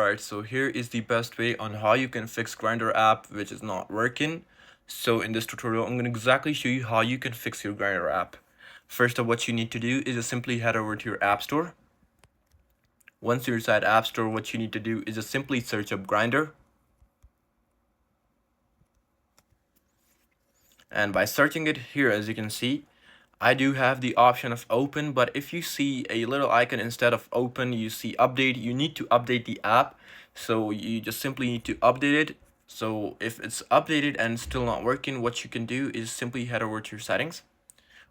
Alright, so here is the best way on how you can fix Grindr app which is not working. So in this tutorial, I'm going to exactly show you how you can fix your Grindr app. First of what you need to do is just simply head over to your app store. Once you're inside app store, what you need to do is just simply search up Grindr. And by searching it here, as you can see, I do have the option of open, but if you see a little icon instead of open, you see update, you need to update the app. So you just simply need to update it. So if it's updated and still not working, what you can do is simply head over to your settings.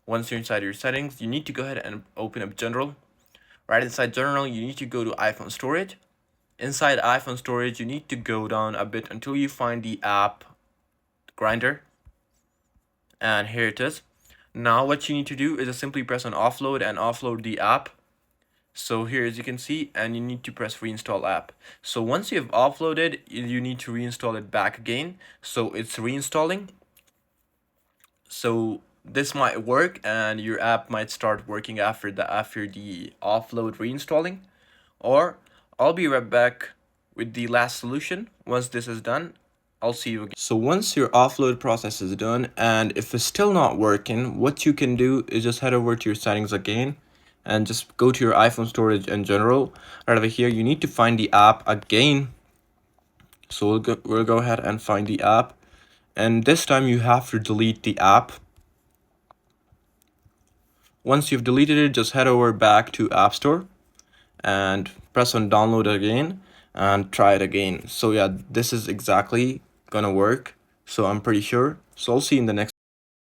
Once you're inside your settings, you need to go ahead and open up general. Right inside general, you need to go to iPhone storage. Inside iPhone storage, you need to go down a bit until you find the app Grindr. And here it is. Now what you need to do is just simply press on offload and offload the app. So here, as you can see, and you need to press reinstall app. So once you have offloaded, you need to reinstall it back again. So it's reinstalling. So this might work and your app might start working after the offload reinstalling. Or I'll be right back with the last solution. Once this is done, I'll see you again. So once your offload process is done, and if it's still not working, what you can do is just head over to your settings again and just go to your iPhone storage in general. Right over here, you need to find the app again. So we'll go ahead and find the app. And this time you have to delete the app. Once you've deleted it, just head over back to App Store and press on download again and try it again. So yeah, this is exactly gonna work. So I'm pretty sure. So I'll see you in the next